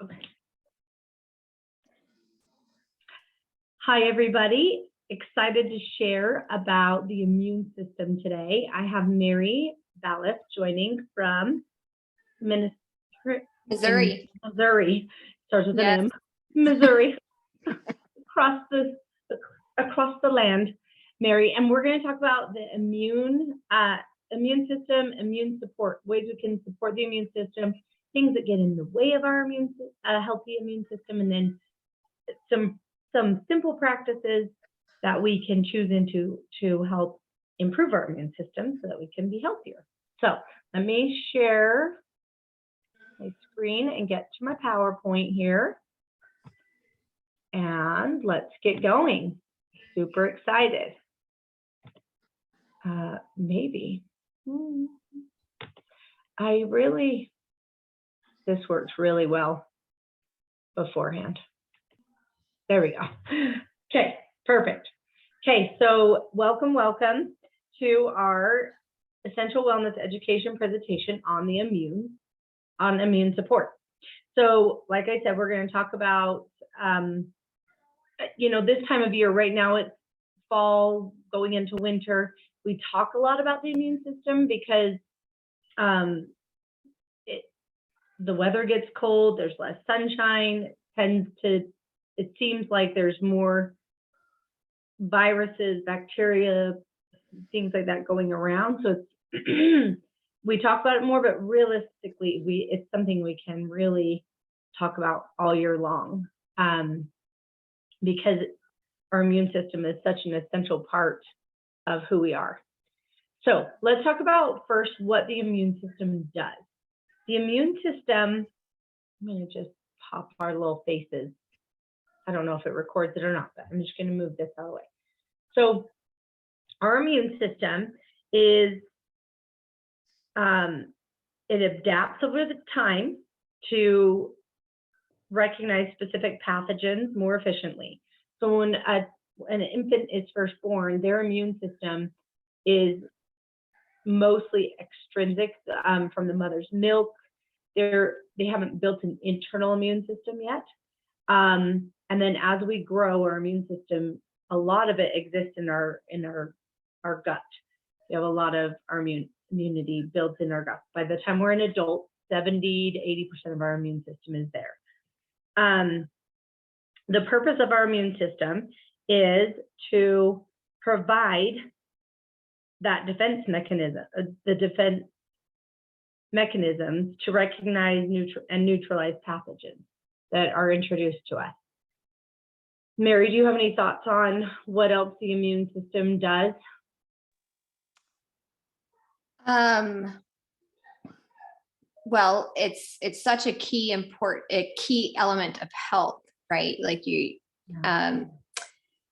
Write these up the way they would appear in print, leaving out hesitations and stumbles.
Okay. Hi, everybody. Excited to share about the immune system today. I have Mary Ballas joining from Missouri. Starts with an M. Missouri. across the land, Mary, and we're going to talk about the immune system, immune support, ways we can support the immune system, things that get in the way of our healthy immune system, and then some simple practices that we can choose to help improve our immune system so that we can be healthier. So let me share my screen and get to my PowerPoint here. And let's get going. Super excited. Maybe. This works really well beforehand. There we go. Okay, perfect. Okay, so welcome to our Essential Wellness Education presentation on immune support. So like I said, we're going to talk about this time of year. Right now it's fall going into winter. We talk a lot about the immune system because the weather gets cold, there's less sunshine, it seems like there's more viruses, bacteria, things like that going around. So it's we talk about it more, but realistically, it's something we can really talk about all year long. Because our immune system is such an essential part of who we are. So let's talk about first what the immune system does. The immune system, I'm going to just pop our little faces. I don't know if it records it or not, but I'm just going to move this out of the way. So our immune system is, it adapts over the time to recognize specific pathogens more efficiently. So when an infant is first born, their immune system is mostly extrinsic from the mother's milk. They haven't built an internal immune system yet. And then as we grow, our immune system, a lot of it exists in our gut. We have a lot of our immunity built in our gut. By the time we're an adult, 70 to 80% of our immune system is there. The purpose of our immune system is to provide that defense mechanism, the defense mechanisms to recognize and neutralize pathogens that are introduced to us. Mary, do you have any thoughts on what else the immune system does? Well, it's such a key element of health, right? Like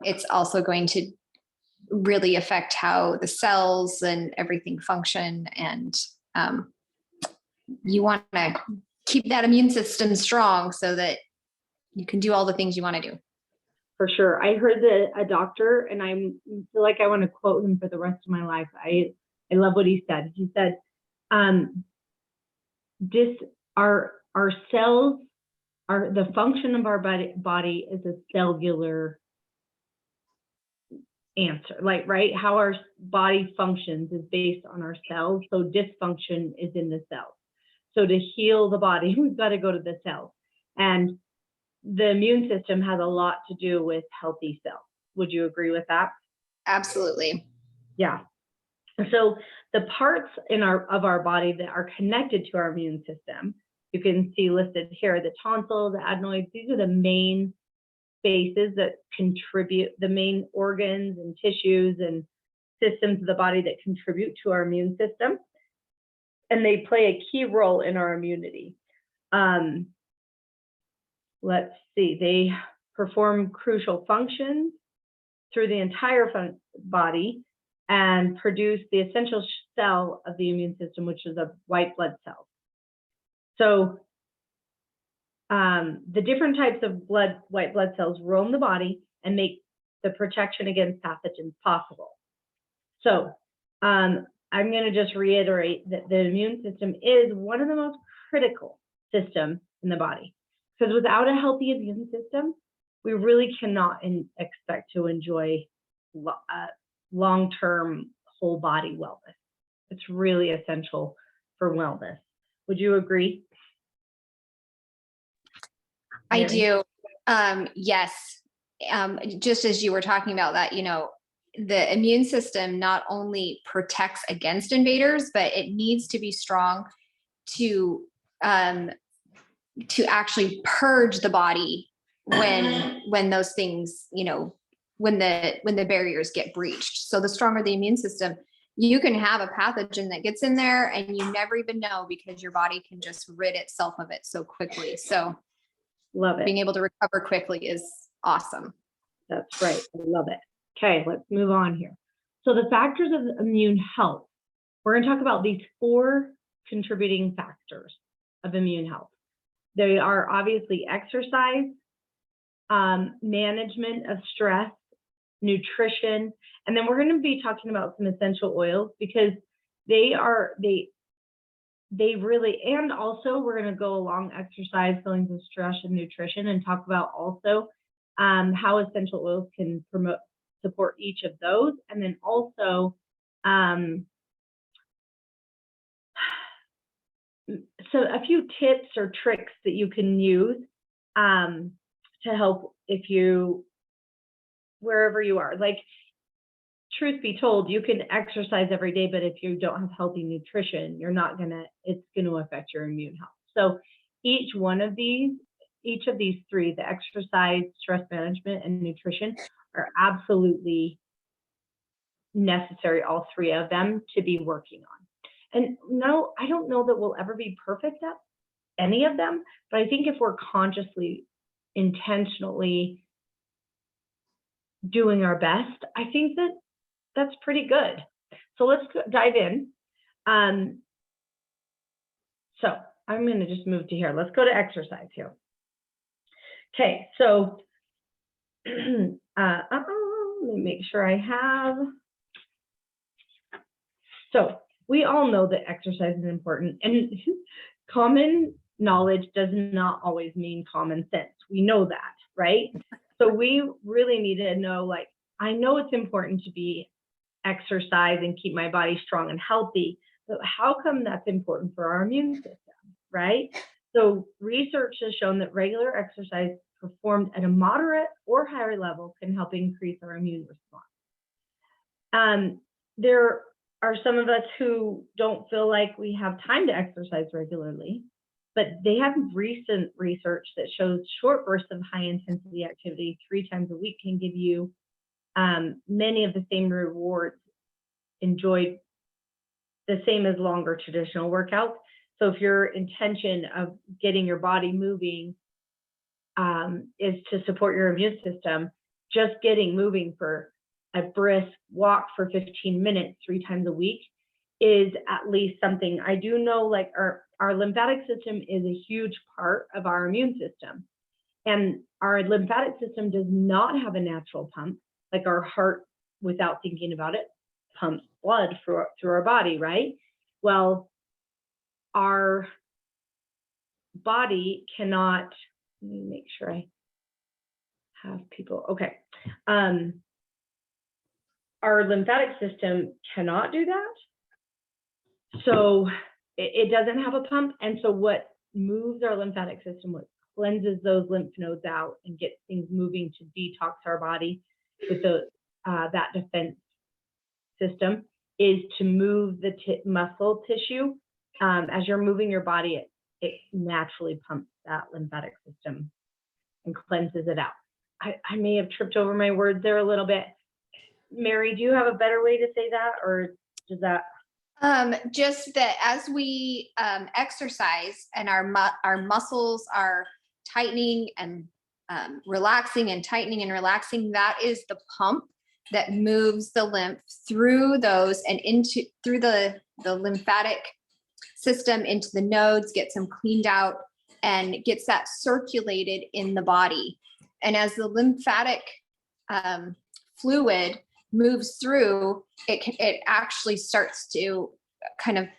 it's also going to really affect how the cells and everything function, and you want to keep that immune system strong so that you can do all the things you want to do. For sure. I heard a doctor, and I feel like I want to quote him for the rest of my life. I love what he said. He said, our cells are the function of our body is a cellular answer, like, right? How our body functions is based on our cells. So dysfunction is in the cells. So to heal the body, we've got to go to the cells. And the immune system has a lot to do with healthy cells. Would you agree with that? Absolutely. Yeah. So the parts of our body that are connected to our immune system, you can see listed here, the tonsils, the adenoids, these are the main spaces that contribute, the main organs and tissues and systems of the body that contribute to our immune system. And they play a key role in our immunity. Let's see, they perform crucial functions through the entire body and produce the essential cell of the immune system, which is a white blood cell. So the different types of white blood cells roam the body and make the protection against pathogens possible. So I'm going to just reiterate that the immune system is one of the most critical systems in the body. Because without a healthy immune system, we really cannot expect to enjoy long-term whole body wellness. It's really essential for wellness. Would you agree? I Mary? do. Yes. Just as you were talking about that, the immune system not only protects against invaders, but it needs to be strong to actually purge the body when those things, when the barriers get breached. So the stronger the immune system, you can have a pathogen that gets in there and you never even know, because your body can just rid itself of it so quickly. So Love it. being able to recover quickly is awesome. That's right. I love it. Okay, let's move on here. So the factors of immune health. We're going to talk about these 4 contributing factors of immune health. They are obviously exercise, management of stress, nutrition, and then we're going to be talking about some essential oils, because they really, and also we're going to go along exercise, feelings of stress, and nutrition, and talk about also how essential oils can support each of those, and then also so a few tips or tricks that you can use to help wherever you are. Like, truth be told, you can exercise every day, but if you don't have healthy nutrition, it's gonna affect your immune health. So each of these 3, the exercise, stress management, and nutrition, are absolutely necessary, all 3 of them, to be working on. And no, I don't know that we'll ever be perfect at any of them, but I think if we're consciously, intentionally doing our best, I think that's pretty good. So let's dive in. So I'm going to just move to here. Let's go to exercise here. Okay, so let me make sure I have. So we all know that exercise is important, and common knowledge does not always mean common sense. We know that, right? So we really need to know, like, I know it's important to be exercise and keep my body strong and healthy, but how come that's important for our immune system, right? So research has shown that regular exercise performed at a moderate or higher level can help increase our immune response. There are some of us who don't feel like we have time to exercise regularly, but they have recent research that shows short bursts of high intensity activity 3 times a week can give you many of the same rewards enjoyed the same as longer traditional workouts. So if your intention of getting your body moving is to support your immune system, just getting moving for a brisk walk for 15 minutes 3 times a week is at least something. I do know, like, our lymphatic system is a huge part of our immune system. And our lymphatic system does not have a natural pump, like our heart, without thinking about it, pumps blood through our body, right? Well, our body cannot, let me make sure I have people, okay. Our lymphatic system cannot do that. So it doesn't have a pump. And so what moves our lymphatic system, what cleanses those lymph nodes out and gets things moving to detox our body with that defense system, is to move the muscle tissue. As you're moving your body, it naturally pumps that lymphatic system and cleanses it out. I may have tripped over my words there a little bit. Mary, do you have a better way to say that, or does that? Just that as we exercise and our muscles are tightening and relaxing and tightening and relaxing, that is the pump that moves the lymph through those and through the lymphatic system into the nodes, gets them cleaned out, and gets that circulated in the body. And as the lymphatic fluid moves through, it actually starts to kind of,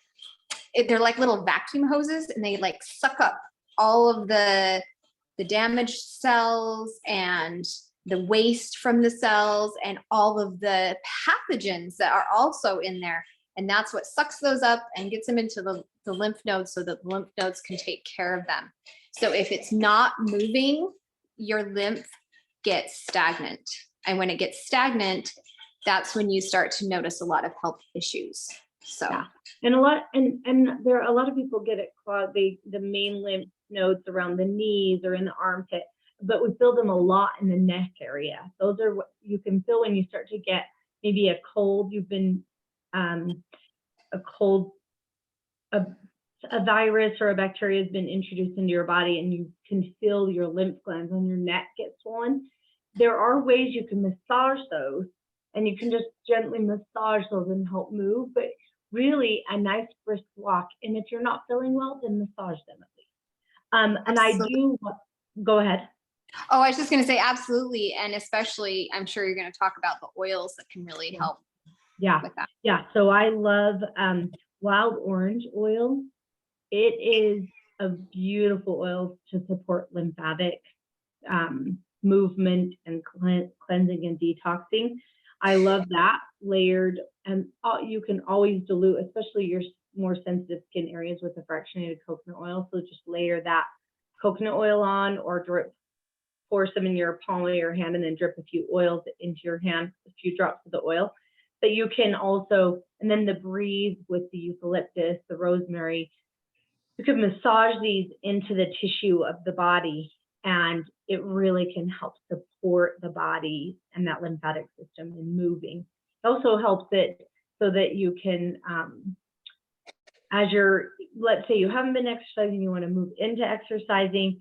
they're like little vacuum hoses, and they like suck up all of the the damaged cells and the waste from the cells and all of the pathogens that are also in there. And that's what sucks those up and gets them into the lymph nodes so that the lymph nodes can take care of them. So if it's not moving, your lymph gets stagnant. And when it gets stagnant, that's when you start to notice a lot of health issues. So, Yeah. And there are a lot of people get it clogged, the main lymph nodes around the knees or in the armpit, but we feel them a lot in the neck area. Those are what you can feel when you start to get maybe a cold. You've been a cold, a virus or a bacteria has been introduced into your body, and you can feel your lymph glands on your neck get swollen. There are ways you can massage those, and you can just gently massage those and help move, but really a nice brisk walk. And if you're not feeling well, then massage them at least. And I do, go ahead. Oh, I was just going to say absolutely. And especially, I'm sure you're going to talk about the oils that can really help with that. Yeah. So I love wild orange oil. It is a beautiful oil to support lymphatic movement and cleansing and detoxing. I love that layered, and you can always dilute, especially your more sensitive skin areas, with a fractionated coconut oil. So just layer that coconut oil on, or pour some in your palm of your hand and then drip a few oils into your hand, a few drops of the oil. But you can also, and then the breeze with the eucalyptus, the rosemary, you can massage these into the tissue of the body, and it really can help support the body and that lymphatic system in moving. It also helps it so that you can, let's say you haven't been exercising, you want to move into exercising,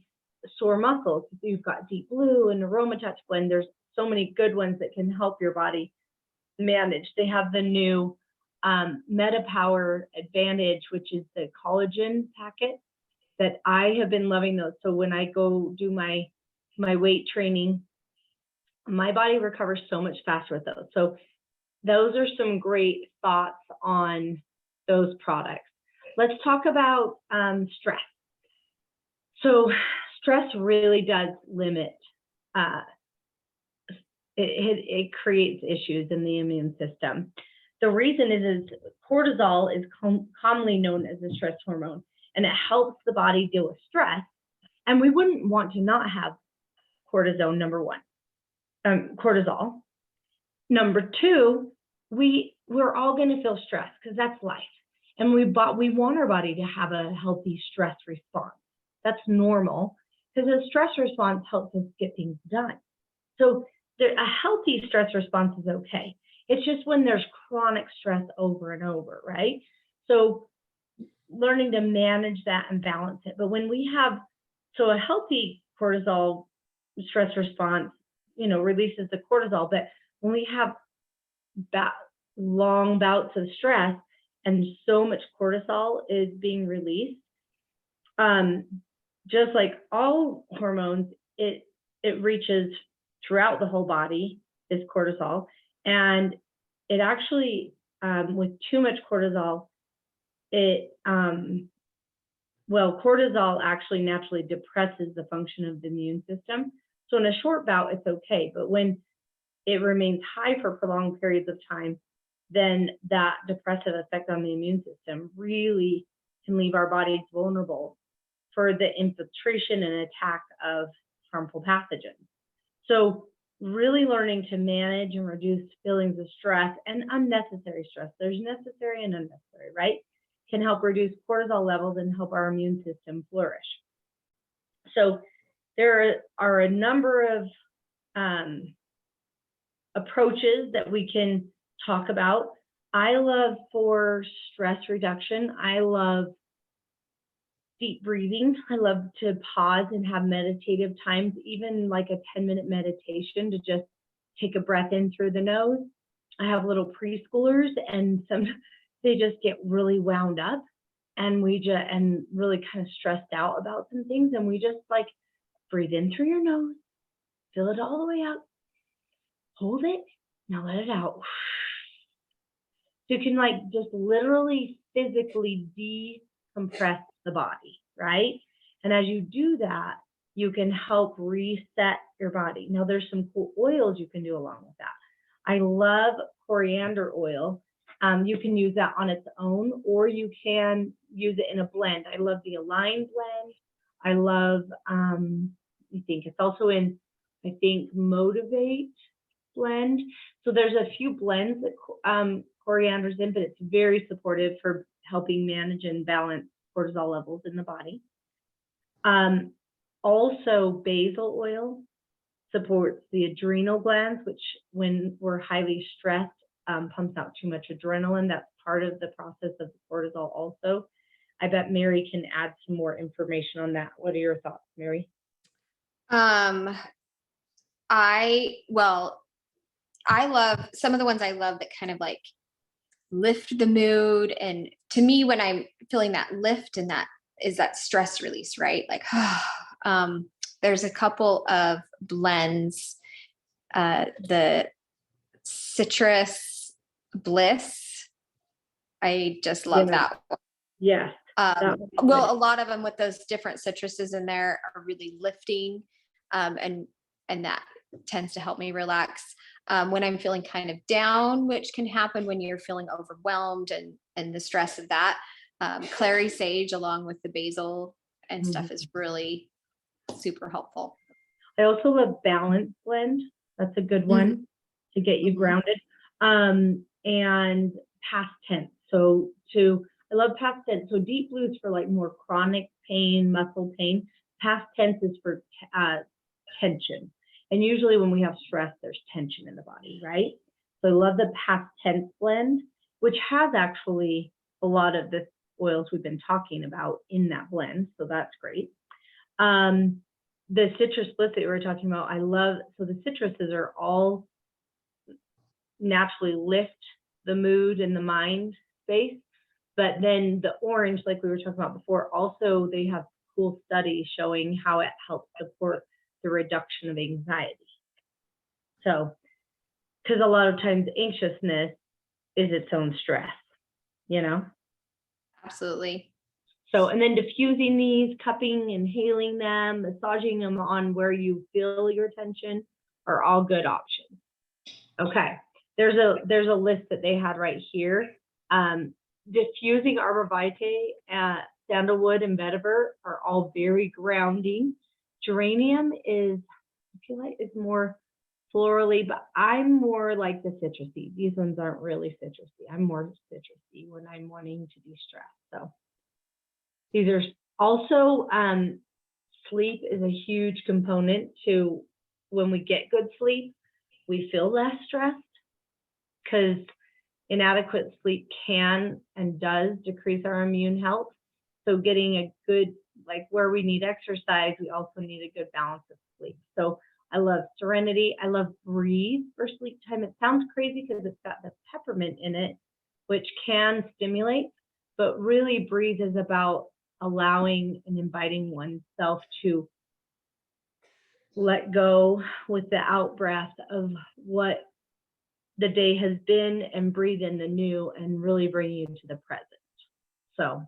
sore muscles. You've got Deep Blue and Aromatouch Blend. There's so many good ones that can help your body manage. They have the new MetaPower Advantage, which is the collagen packet, that I have been loving those. So when I go do my weight training, my body recovers so much faster with those. So those are some great thoughts on those products. Let's talk about stress. So stress really does limit, it creates issues in the immune system. The reason is cortisol is commonly known as a stress hormone, and it helps the body deal with stress. And we wouldn't want to not have cortisol, number one. Cortisol. Number two, we're all going to feel stress because that's life. And we want our body to have a healthy stress response. That's normal, because a stress response helps us get things done. So a healthy stress response is okay. It's just when there's chronic stress over and over, right? So learning to manage that and balance it. But when we have, so a healthy cortisol stress response, releases the cortisol. But when we have long bouts of stress and so much cortisol is being released, just like all hormones, it reaches throughout the whole body, is cortisol. And it actually, with too much cortisol, cortisol actually naturally depresses the function of the immune system. So in a short bout, it's okay. But when it remains high for prolonged periods of time, then that depressive effect on the immune system really can leave our bodies vulnerable for the infiltration and attack of harmful pathogens. So really learning to manage and reduce feelings of stress and unnecessary stress. There's necessary and unnecessary, right? Can help reduce cortisol levels and help our immune system flourish. So there are a number of approaches that we can talk about. I love, for stress reduction, I love deep breathing. I love to pause and have meditative times, even like a 10-minute meditation, to just take a breath in through the nose. I have little preschoolers, and they just get really wound up, and really kind of stressed out about some things, and we just like breathe in through your nose, fill it all the way up, hold it, now let it out. So you can like just literally physically decompress the body, right? And as you do that, you can help reset your body. Now there's some cool oils you can do along with that. I love coriander oil. You can use that on its own, or you can use it in a blend. I love the Align blend. I love, I think it's also in, I think, Motivate blend. So there's a few blends that coriander's in, but it's very supportive for helping manage and balance cortisol levels in the body. Also, basil oil supports the adrenal glands, which when we're highly stressed, pumps out too much adrenaline. That's part of the process of cortisol also. I bet Mary can add some more information on that. What are your thoughts, Mary? I love some of the ones I love that kind of like lift the mood. And to me, when I'm feeling that lift, and that is that stress release, right? Like, there's a couple of blends, the citrus bliss. I just love that one. Yes. Well, a lot of them with those different citruses in there are really lifting, and that tends to help me relax. When I'm feeling kind of down, which can happen when you're feeling overwhelmed and the stress of that, clary sage along with the basil and stuff is really super helpful. I also love balance blend. That's a good one to get you grounded. And past tense. I love past tense. So deep blue is for like more chronic pain, muscle pain. Past tense is for tension. And usually when we have stress, there's tension in the body, right? So I love the past tense blend, which has actually a lot of the oils we've been talking about in that blend. So that's great. The citrus bliss that we were talking about, I love. So the citruses are all naturally lift the mood and the mind space. But then the orange, like we were talking about before, also they have cool studies showing how it helps support the reduction of anxiety. So, because a lot of times anxiousness is its own stress, you know? Absolutely. So, and then diffusing these, cupping, inhaling them, massaging them on where you feel your tension are all good options. Okay, there's a list that they had right here. Diffusing arborvitae, sandalwood, and vetiver are all very grounding. Geranium is, I feel like it's more florally, but I'm more like the citrusy. These ones aren't really citrusy. I'm more citrusy when I'm wanting to de-stress. So these are also, sleep is a huge component to when we get good sleep, we feel less stressed, because inadequate sleep can and does decrease our immune health. So getting a good, like where we need exercise, we also need a good balance of sleep. So I love Serenity. I love Breathe for sleep time. It sounds crazy because it's got the peppermint in it, which can stimulate, but really Breathe is about allowing and inviting oneself to let go with the out breath of what the day has been and breathe in the new and really bring you to the present. So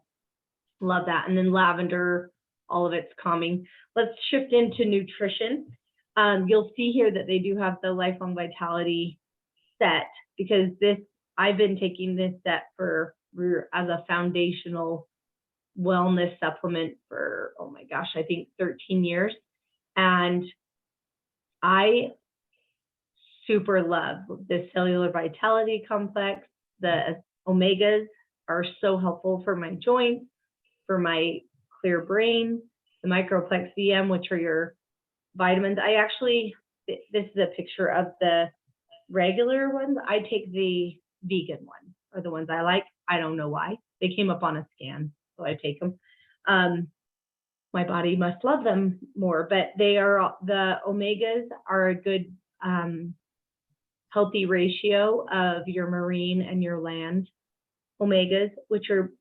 love that. And then lavender, all of it's calming. Let's shift into nutrition. You'll see here that they do have the Lifelong Vitality set, because I've been taking this set as a foundational wellness supplement for, oh my gosh, I think 13 years. And I super love the cellular vitality complex. The omegas are so helpful for my joints, for my clear brain, the microplex VM, which are your vitamins. This is a picture of the regular ones. I take the vegan ones, are the ones I like. I don't know why. They came up on a scan, so I take them. My body must love them more, but the omegas are a good healthy ratio of your marine and your land omegas, which are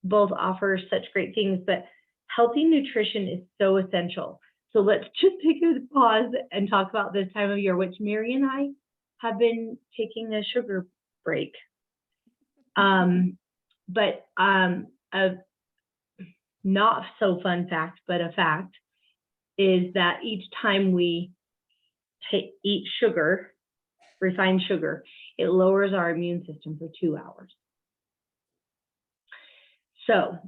both offer such great things. But healthy nutrition is so essential. So let's just take a pause and talk about this time of year, which Mary and I have been taking a sugar break. But a not so fun fact, but a fact, is that each time we eat sugar, refined sugar, it lowers our immune system for 2 hours. So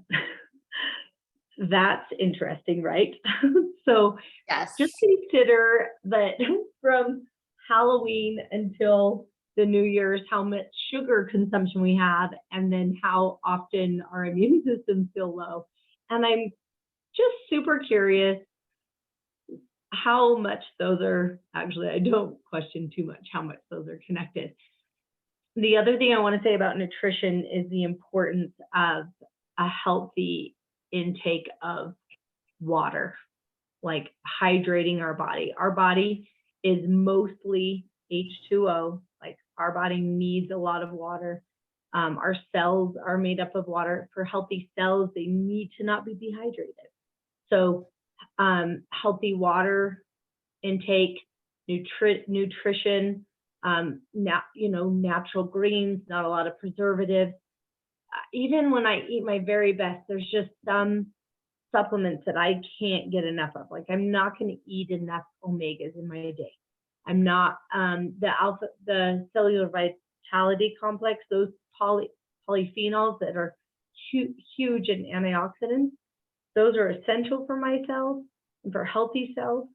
that's interesting, right? So Yes. just consider that from Halloween until the New Year's, how much sugar consumption we have, and then how often our immune systems feel low. And I'm just super curious how much those are, actually, I don't question too much how much those are connected. The other thing I want to say about nutrition is the importance of a healthy intake of water, like hydrating our body. Our body is mostly H2O, like our body needs a lot of water. Our cells are made up of water. For healthy cells, they need to not be dehydrated. So healthy water intake, nutrition, natural greens, not a lot of preservatives. Even when I eat my very best, there's just some supplements that I can't get enough of. Like I'm not going to eat enough omegas in my day. I'm not the cellular vitality complex, those polyphenols that are huge in antioxidants. Those are essential for my cells and for healthy cells.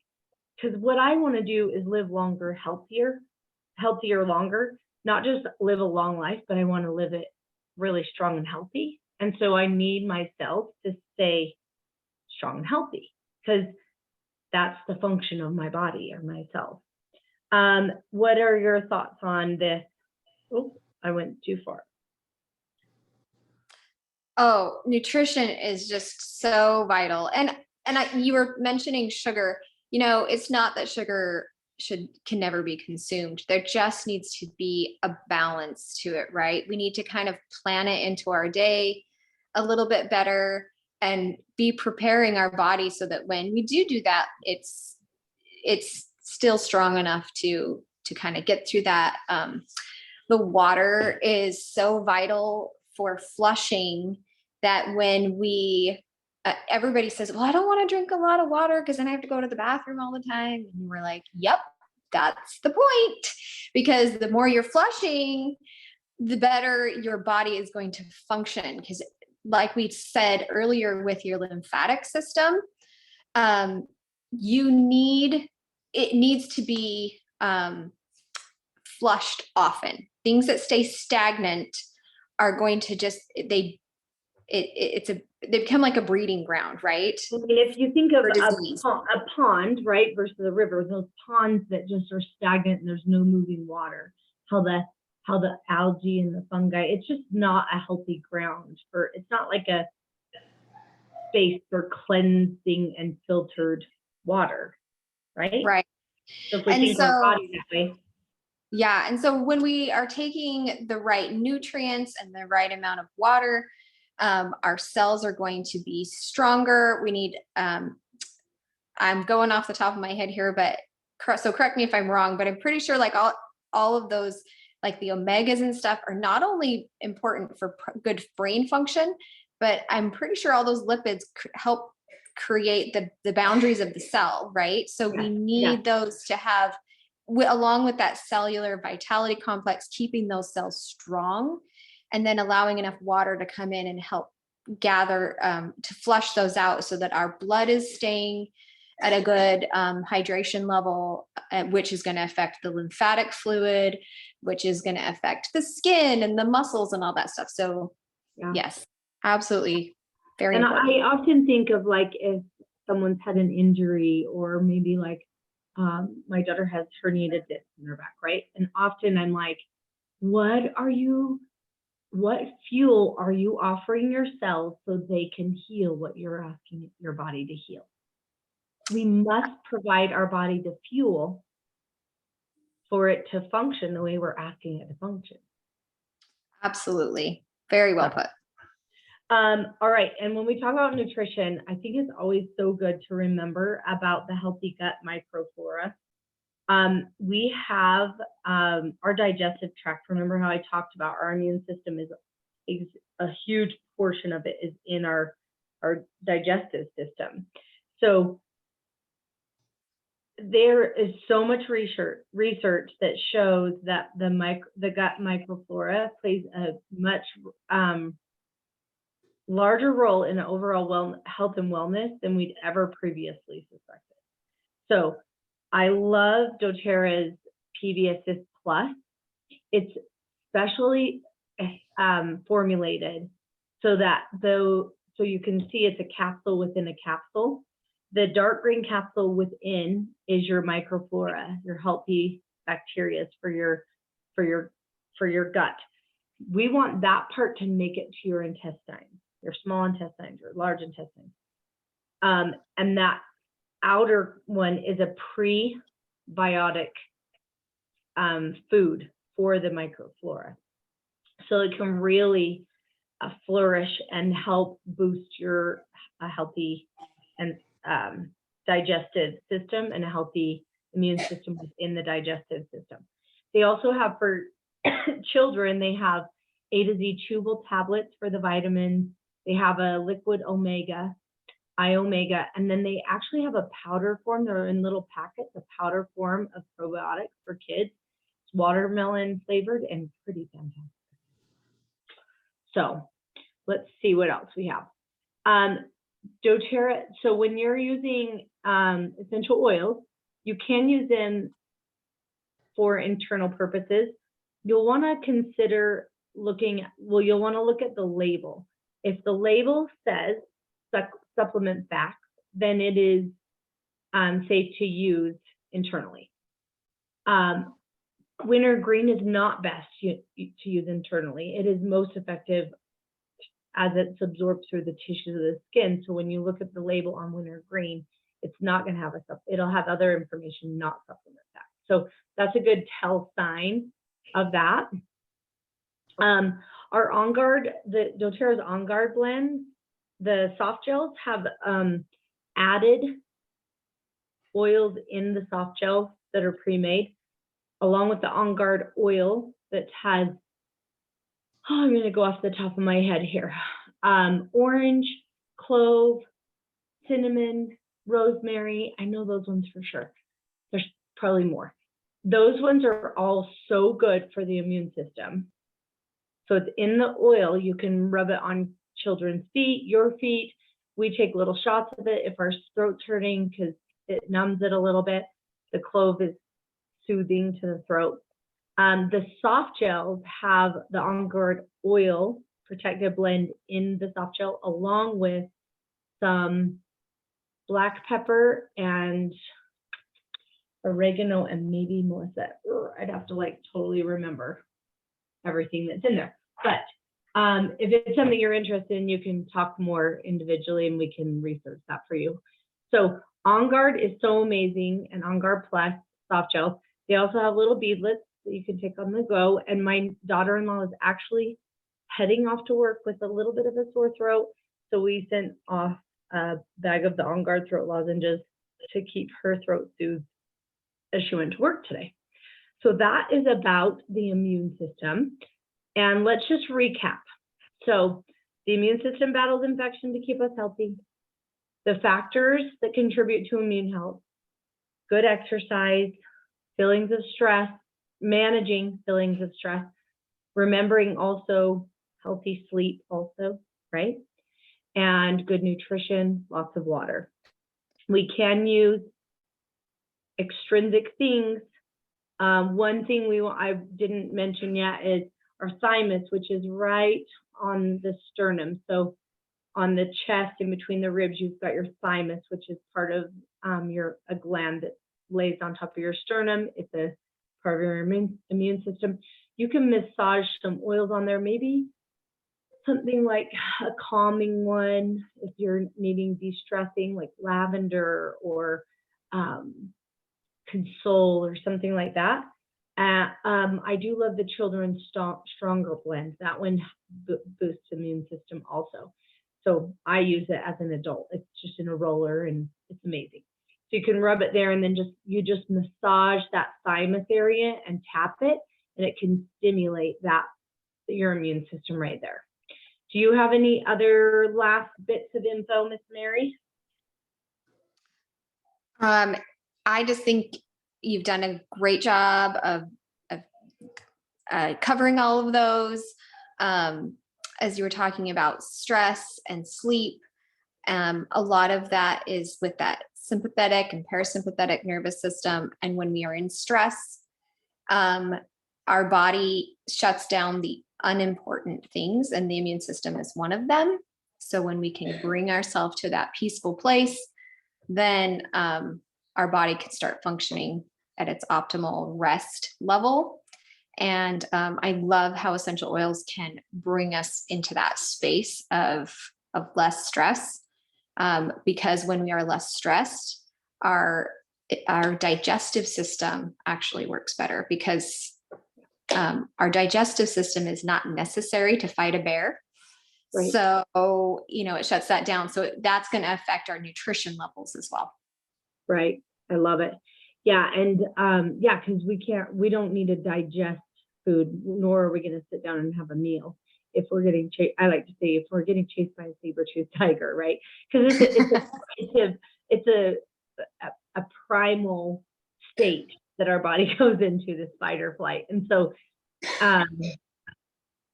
Because what I want to do is live longer, healthier longer, not just live a long life, but I want to live it really strong and healthy. And so I need my cells to stay strong and healthy because that's the function of my body or my cells. What are your thoughts on this? Oh, I went too far. Oh, nutrition is just so vital. And you were mentioning sugar. It's not that sugar can never be consumed. There just needs to be a balance to it, right? We need to kind of plan it into our day a little bit better and be preparing our body so that when we do that, it's still strong enough to kind of get through that. The water is so vital for flushing that when we everybody says, well, I don't want to drink a lot of water because then I have to go to the bathroom all the time. And we're like, yep, that's the point. Because the more you're flushing, the better your body is going to function. Because like we said earlier with your lymphatic system, it needs to be flushed often. Things that stay stagnant are going to just, they become like a breeding ground, right? I mean, if you think of a pond, right, versus a river, those ponds that just are stagnant and there's no moving water, how the algae and the fungi, it's just not a healthy ground it's not like a space for cleansing and filtered water, right? Right. So if we think of our body that way. Yeah. And so when we are taking the right nutrients and the right amount of water, our cells are going to be stronger. We need, I'm going off the top of my head here, but so correct me if I'm wrong, but I'm pretty sure like all of those, like the omegas and stuff are not only important for good brain function, but I'm pretty sure all those lipids help create the boundaries of the cell, right? So we need those to have, along with that cellular vitality complex, keeping those cells strong, and then allowing enough water to come in and help gather, to flush those out so that our blood is staying at a good hydration level, which is going to affect the lymphatic fluid, which is going to affect the skin and the muscles and all that stuff. So yes, absolutely. Very important. I often think of like if someone's had an injury or maybe like my daughter has herniated discs in her back, right? And often I'm like, what fuel are you offering your cells so they can heal what you're asking your body to heal? We must provide our body the fuel for it to function the way we're asking it to function. Absolutely. Very well put. All right. And when we talk about nutrition, I think it's always so good to remember about the healthy gut microflora. We have our digestive tract. Remember how I talked about our immune system is a huge portion of it is in our digestive system. So there is so much research that shows that the gut microflora plays a much larger role in overall health and wellness than we'd ever previously suspected. So I love doTERRA's PB Assist Plus. It's specially formulated so that so you can see it's a capsule within a capsule. The dark green capsule within is your microflora, your healthy bacteria for your gut. We want that part to make it to your intestines, your small intestines, your large intestines. And that outer one is a prebiotic food for the microflora. So it can really flourish and help boost your healthy and digestive system and a healthy immune system within the digestive system. They also have for children, they have A to Z chewable tablets for the vitamins. They have a liquid omega, iOmega, and then they actually have a powder form. They're in little packets, a powder form of probiotics for kids. It's watermelon flavored and pretty fantastic. So let's see what else we have. doTERRA, so when you're using essential oils, you can use them for internal purposes. You'll want to consider you'll want to look at the label. If the label says supplement facts, then it is safe to use internally. Wintergreen is not best to use internally. It is most effective as it's absorbed through the tissues of the skin. So when you look at the label on wintergreen, it's not going to have it'll have other information, not supplement facts. So that's a good tell sign of that. Our On Guard, the doTERRA's On Guard blend, the soft gels have added oils in the soft gels that are pre-made, along with the On Guard oil that has, I'm going to go off the top of my head here, orange, clove, cinnamon, rosemary. I know those ones for sure. There's probably more. Those ones are all so good for the immune system. So it's in the oil. You can rub it on children's feet, your feet. We take little shots of it if our throat's hurting because it numbs it a little bit. The clove is soothing to the throat. The soft gels have the On Guard oil protective blend in the soft gel, along with some black pepper and oregano and maybe Melissa. I'd have to totally remember everything that's in there. But if it's something you're interested in, you can talk more individually and we can research that for you. So On Guard is so amazing, and On Guard Plus soft gels. They also have little beadlets that you can take on the go. And my daughter-in-law is actually heading off to work with a little bit of a sore throat. So we sent off a bag of the On Guard throat lozenges to keep her throat soothed as she went to work today. So that is about the immune system. And let's just recap. So the immune system battles infection to keep us healthy. The factors that contribute to immune health: good exercise, feelings of stress, managing feelings of stress, remembering also healthy sleep also, right? And good nutrition, lots of water. We can use extrinsic things. One thing I didn't mention yet is our thymus, which is right on the sternum. So on the chest, in between the ribs, you've got your thymus, which is part of a gland that lays on top of your sternum. It's a part of your immune system. You can massage some oils on there, maybe something like a calming one if you're needing de-stressing, like lavender or console or something like that. I do love the Children's Stronger blend. That one boosts the immune system also. So I use it as an adult. It's just in a roller and it's amazing. So you can rub it there and then you just massage that thymus area and tap it, and it can stimulate your immune system right there. Do you have any other last bits of info, Miss Mary? I just think you've done a great job of covering all of those. As you were talking about stress and sleep, a lot of that is with that sympathetic and parasympathetic nervous system. And when we are in stress, our body shuts down the unimportant things, and the immune system is one of them. So when we can bring ourselves to that peaceful place, then our body can start functioning at its optimal rest level. And I love how essential oils can bring us into that space of less stress, because when we are less stressed, our digestive system actually works better, because our digestive system is not necessary to fight a bear. Right. So, it shuts that down. So that's going to affect our nutrition levels as well. Right. I love it. Yeah. And because we don't need to digest food, nor are we going to sit down and have a meal. If we're getting chased, I like to say, if we're getting chased by a saber-toothed tiger, right? Because it's a primal state that our body goes into, this fight or flight. And so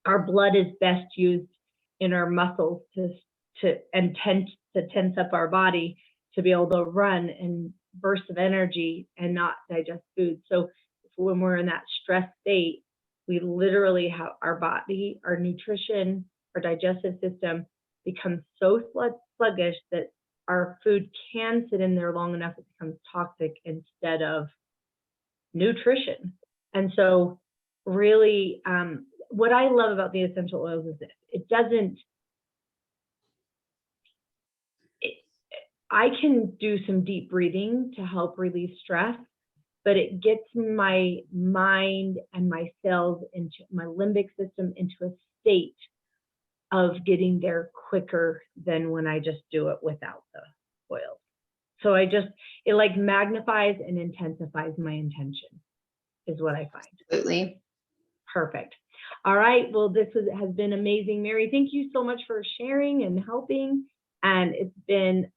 our blood is best used in our muscles to tense up our body to be able to run and bursts of energy and not digest food. So when we're in that stress state, we literally have our body, our nutrition, our digestive system becomes so sluggish that our food can sit in there long enough it becomes toxic instead of nutrition. And so really, what I love about the essential oils is that I can do some deep breathing to help relieve stress, but it gets my mind and my cells into my limbic system into a state of getting there quicker than when I just do it without the oils. So it like magnifies and intensifies my intention is what I find. Absolutely. Perfect. All right. Well, this has been amazing, Mary. Thank you so much for sharing and helping. And it's been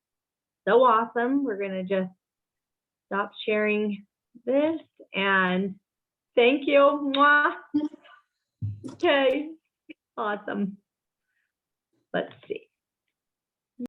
so awesome. We're going to just stop sharing this and thank you. Mwah. Okay. Awesome. Let's see.